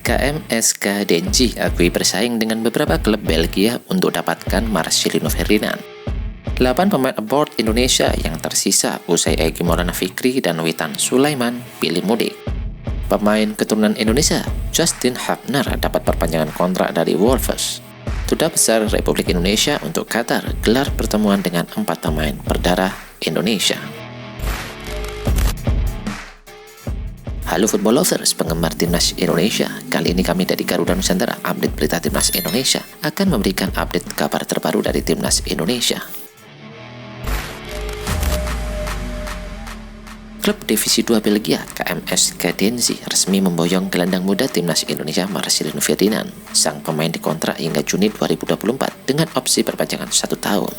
KMSK Denzi akui bersaing dengan beberapa klub Belgia untuk dapatkan Marcelino Ferdinand. 8 pemain abroad Indonesia yang tersisa usai Egy Maulana Fikri dan Witan Sulaiman pilih mudik. Pemain keturunan Indonesia, Justin Hubner, dapat perpanjangan kontrak dari Wolves. Duta Besar Republik Indonesia untuk Qatar gelar pertemuan dengan 4 pemain berdarah Indonesia. Halo football lovers, penggemar Timnas Indonesia. Kali ini kami dari Garuda Nusantara, update berita Timnas Indonesia, akan memberikan update kabar terbaru dari Timnas Indonesia. Klub Divisi 2 Belgia, KMSK Denzi, resmi memboyong gelandang muda Timnas Indonesia Marcelino Ferdinand. Sang pemain dikontrak hingga Juni 2024 dengan opsi perpanjangan 1 tahun.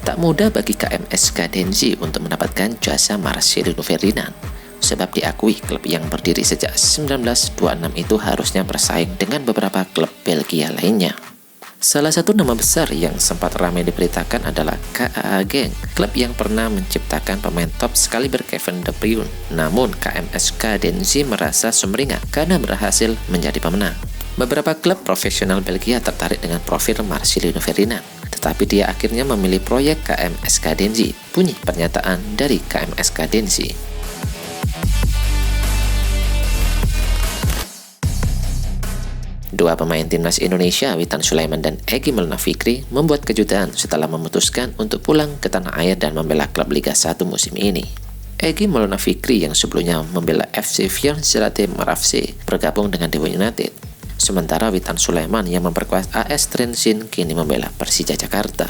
Tak mudah bagi KMSK Denzi untuk mendapatkan jasa Marcelino Ferdinand, sebab diakui klub yang berdiri sejak 1926 itu harusnya bersaing dengan beberapa klub Belgia lainnya. Salah satu nama besar yang sempat ramai diberitakan adalah KAA Genk, klub yang pernah menciptakan pemain top sekaliber Kevin De Bruyne. Namun KMSK Denzi merasa sumringah karena berhasil menjadi pemenang. Beberapa klub profesional Belgia tertarik dengan profil Marcelino Ferdinand, tetapi dia akhirnya memilih proyek KMSK Denzi. Bunyi pernyataan dari KMSK Denzi. Dua pemain Timnas Indonesia, Witan Sulaiman dan Egy Maulana Fikri, membuat kejutan setelah memutuskan untuk pulang ke tanah air dan membela klub Liga 1 musim ini. Egy Maulana Fikri yang sebelumnya membela FC Vierenselaten Marafse bergabung dengan Dewa United. Sementara Witan Sulaiman yang memperkuat AS Trenčín kini membela Persija Jakarta.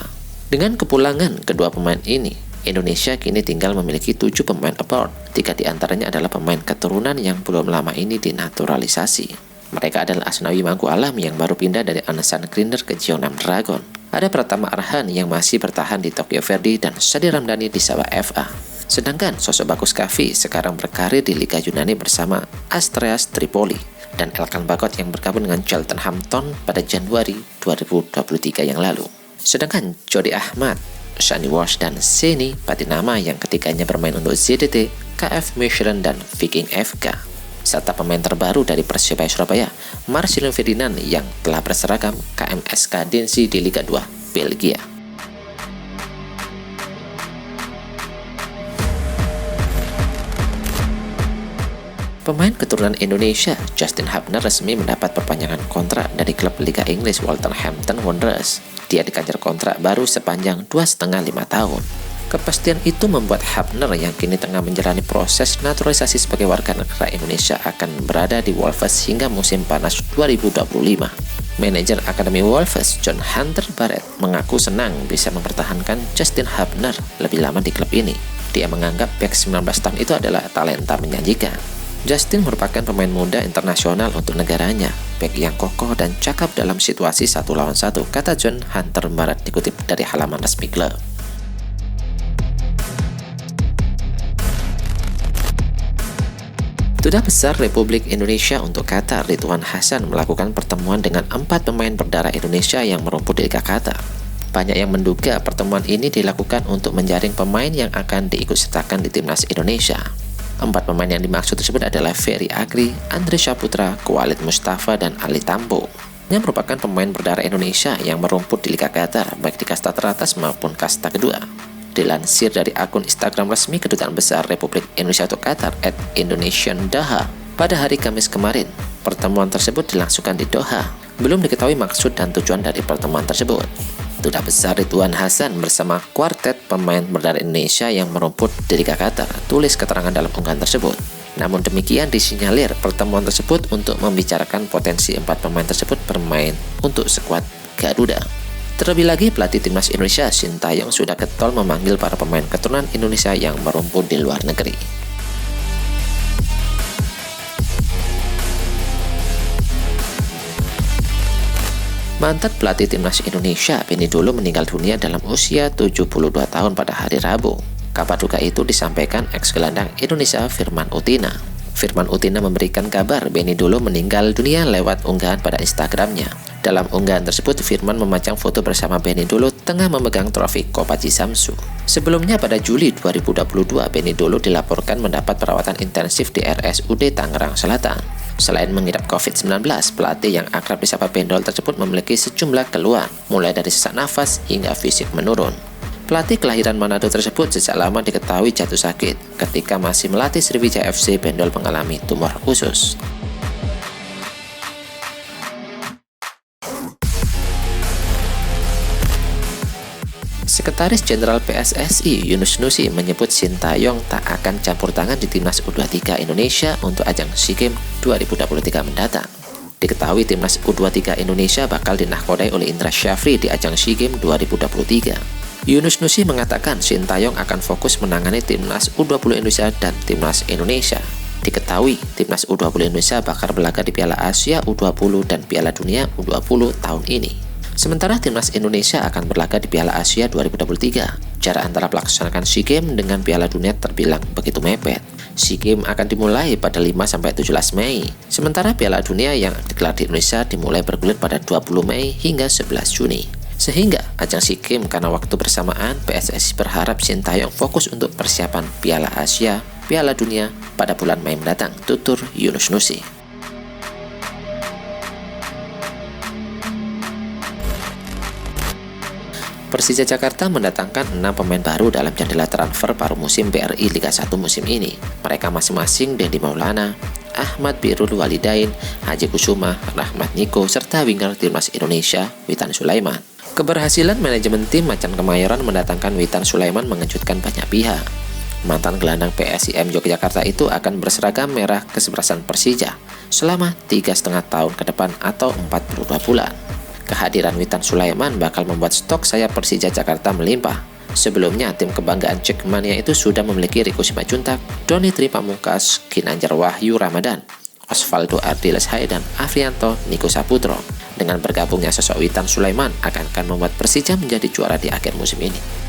Dengan kepulangan kedua pemain ini, Indonesia kini tinggal memiliki 7 pemain abroad. 3 diantaranya adalah pemain keturunan yang belum lama ini dinaturalisasi. Mereka adalah Asnawi Mangku Alam yang baru pindah dari Anasan Grinder ke Jeonnam Dragon. Ada Pratama Arhan yang masih bertahan di Tokyo Verdy dan Sadi Ramdhani di Sabah FA. Sedangkan sosok Bagus Kavi sekarang berkarir di Liga Yunani bersama Astraeas Tripoli dan Elkan Bagot yang bergabung dengan Cheltenham Town pada Januari 2023 yang lalu. Sedangkan Jody Ahmad, Shani Walsh dan Seni Patinama yang ketiganya bermain untuk ZDT, KF Mechelen dan Viking FK. Serta pemain terbaru dari Persebaya Surabaya, Marcelino Ferdinand yang telah berseragam KMSK Denzi di Liga 2 Belgia. Pemain keturunan Indonesia, Justin Hubner, resmi mendapat perpanjangan kontrak dari klub Liga Inggris Wolverhampton Wanderers. Dia dikejar kontrak baru sepanjang 2,5 tahun. Kepastian itu membuat Hubner yang kini tengah menjalani proses naturalisasi sebagai warga negara Indonesia akan berada di Wolves hingga musim panas 2025. Manajer Akademi Wolves, John Hunter Barrett, mengaku senang bisa mempertahankan Justin Hubner lebih lama di klub ini. Dia menganggap bek 19 tahun itu adalah talenta menjanjikan. Justin merupakan pemain muda internasional untuk negaranya, bek yang kokoh dan cakap dalam situasi 1 lawan 1, kata John Hunter Barrett dikutip dari halaman resmi klub. Duta Besar Republik Indonesia untuk Qatar, Ridwan Hasan, melakukan pertemuan dengan 4 pemain berdarah Indonesia yang merumput di Liga Qatar. Banyak yang menduga pertemuan ini dilakukan untuk menjaring pemain yang akan diikutsertakan di Timnas Indonesia. 4 pemain yang dimaksud tersebut adalah Ferry Agri, Andre Saputra, Khalid Mustafa, dan Ali Tambo, yang merupakan pemain berdarah Indonesia yang merumput di Liga Qatar, baik di kasta teratas maupun kasta kedua. Dilansir dari akun Instagram resmi Kedutaan Besar Republik Indonesia untuk Qatar @indonesiandaha pada hari Kamis kemarin. Pertemuan tersebut dilangsungkan di Doha. Belum diketahui maksud dan tujuan dari pertemuan tersebut. Duta Besar Ridwan Hasan bersama kuartet pemain berdarah Indonesia yang merumput di Liga Qatar, tulis keterangan dalam unggahan tersebut. Namun demikian disinyalir pertemuan tersebut untuk membicarakan potensi 4 pemain tersebut bermain untuk skuad Garuda. Terlebih lagi, pelatih Timnas Indonesia Sintayong sudah getol memanggil para pemain keturunan Indonesia yang merumput di luar negeri. Mantan pelatih Timnas Indonesia Benny Dolo meninggal dunia dalam usia 72 tahun pada hari Rabu. Kabar duka itu disampaikan ex-gelandang Indonesia Firman Utina. Firman Utina memberikan kabar Benny Dolo meninggal dunia lewat unggahan pada Instagramnya. Dalam unggahan tersebut, Firman memajang foto bersama Benny Dolo tengah memegang trofi Kopaji Samsu. Sebelumnya pada Juli 2022, Benny Dolo dilaporkan mendapat perawatan intensif di RSUD Tangerang Selatan. Selain mengidap COVID-19, pelatih yang akrab disapa Bendol tersebut memiliki sejumlah keluhan, mulai dari sesak nafas hingga fisik menurun. Pelatih kelahiran Manado tersebut sejak lama diketahui jatuh sakit. Ketika masih melatih Sriwijaya FC, Bendol mengalami tumor usus. Sekretaris Jenderal PSSI Yunus Nusi menyebut Sintayong tak akan campur tangan di Timnas U23 Indonesia untuk ajang SEA Games 2023 mendatang. Diketahui Timnas U23 Indonesia bakal dinahkodai oleh Indra Syafri di ajang SEA Games 2023. Yunus Nusi mengatakan Sintayong akan fokus menangani Timnas U20 Indonesia dan Timnas Indonesia. Diketahui Timnas U20 Indonesia bakal berlaga di Piala Asia U20 dan Piala Dunia U20 tahun ini. Sementara Timnas Indonesia akan berlaga di Piala Asia 2023. Jarak antara melaksanakan SEA Games dengan Piala Dunia terbilang begitu mepet. SEA Games akan dimulai pada 5-17 Mei. Sementara Piala Dunia yang digelar di Indonesia dimulai bergulir pada 20 Mei hingga 11 Juni. Sehingga ajang SEA Games karena waktu bersamaan, PSSI berharap Sintayong fokus untuk persiapan Piala Asia, Piala Dunia pada bulan Mei mendatang, tutur Yunus Nusi. Persija Jakarta mendatangkan 6 pemain baru dalam jendela transfer paruh musim BRI Liga 1 musim ini. Mereka masing-masing Dendi Maulana, Ahmad Birrul Walidain, Haji Kusuma, Rahmat Niko, serta winger Timnas Indonesia, Witan Sulaiman. Keberhasilan manajemen tim Macan Kemayoran mendatangkan Witan Sulaiman mengejutkan banyak pihak. Mantan gelandang PSIM Yogyakarta itu akan berseragam merah kesebelasan Persija selama 3,5 tahun ke depan atau 42 bulan. Kehadiran Witan Sulaiman bakal membuat stok sayap Persija Jakarta melimpah. Sebelumnya, tim kebanggaan Jackmania itu sudah memiliki Riko Simanjuntak, Doni Tri Pamungkas, Ginanjar Wahyu Ramadan, Osvaldo Ardiles Hai, dan Afrianto Niko Saputro. Dengan bergabungnya sosok Witan Sulaiman akan membuat Persija menjadi juara di akhir musim ini.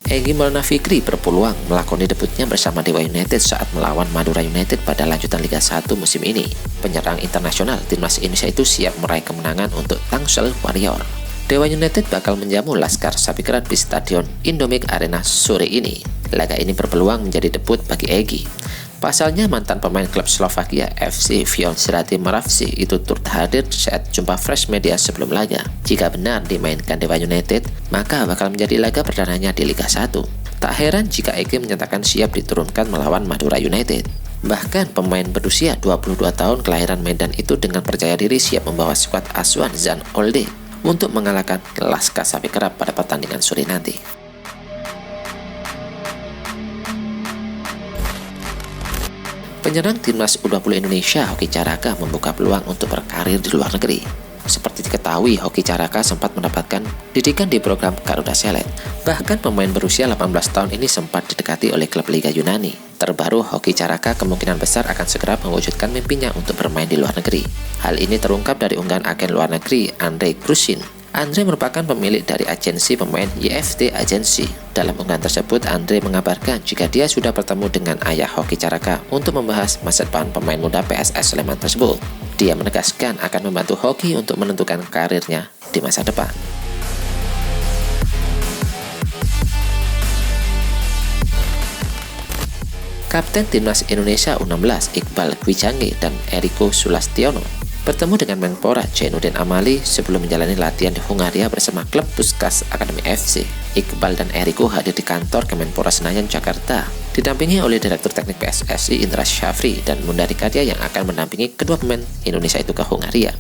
Egy Maulana Fikri berpeluang melakoni debutnya bersama Dewa United saat melawan Madura United pada lanjutan Liga 1 musim ini. Penyerang internasional Timnas Indonesia itu siap meraih kemenangan untuk Tangsel Warrior. Dewa United bakal menjamu Laskar Sapikerat di Stadion Indomik Arena sore ini. Laga ini berpeluang menjadi debut bagi Egy. Pasalnya mantan pemain klub Slovakia FC Viončarati Moravci itu turut hadir saat jumpa Fresh Media sebelum laga. Jika benar dimainkan Dewa United, maka bakal menjadi laga perdananya di Liga 1. Tak heran jika Egy menyatakan siap diturunkan melawan Madura United. Bahkan pemain berusia 22 tahun kelahiran Medan itu dengan percaya diri siap membawa skuad asuhan Zan Olde untuk mengalahkan Laskar Sapikerat pada pertandingan sore nanti. Penyerang Timnas U20 Indonesia Hoki Caraka membuka peluang untuk berkarir di luar negeri. Seperti diketahui, Hoki Caraka sempat mendapatkan didikan di program Garuda Select. Bahkan pemain berusia 18 tahun ini sempat didekati oleh klub Liga Yunani. Terbaru, Hoki Caraka kemungkinan besar akan segera mewujudkan mimpinya untuk bermain di luar negeri. Hal ini terungkap dari unggahan agen luar negeri Andrei Krusin. Andre merupakan pemilik dari agensi pemain YFT Agency. Dalam unggahan tersebut, Andre mengabarkan jika dia sudah bertemu dengan ayah Hoki Caraka untuk membahas masa depan pemain muda PSS Sleman tersebut. Dia menegaskan akan membantu Hoki untuk menentukan karirnya di masa depan. Kapten Timnas Indonesia U16 Iqbal Kwijange dan Eriko Sulastiono bertemu dengan Menpora Jainuddin Amali sebelum menjalani latihan di Hungaria bersama klub Puskás Akademi FC. Iqbal dan Eriko hadir di kantor Kemenpora Senayan, Jakarta, didampingi oleh Direktur Teknik PSSI Indra Syafri dan Mundari Kadia yang akan mendampingi kedua pemain Indonesia itu ke Hungaria.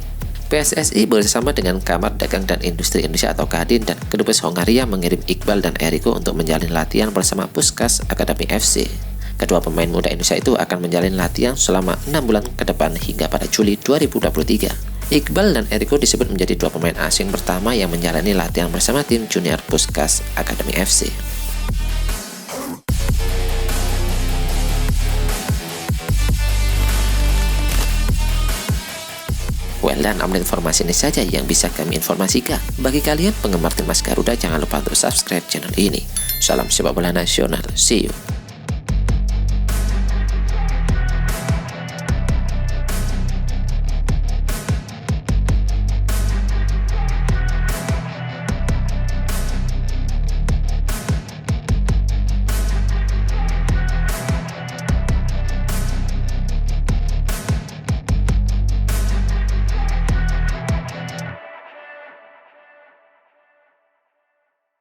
PSSI bersama dengan Kamar Dagang dan Industri Indonesia atau Kadin dan Kedubes Hungaria mengirim Iqbal dan Eriko untuk menjalani latihan bersama Puskás Akademi FC. Kedua pemain muda Indonesia itu akan menjalin latihan selama 6 bulan ke depan hingga pada Juli 2023. Iqbal dan Eriko disebut menjadi dua pemain asing pertama yang menjalani latihan bersama tim junior Puskás Akademi FC. Well, dan update informasi ini saja yang bisa kami informasikan. Bagi kalian penggemar Timnas Garuda, jangan lupa untuk subscribe channel ini. Salam sepak bola nasional. See you.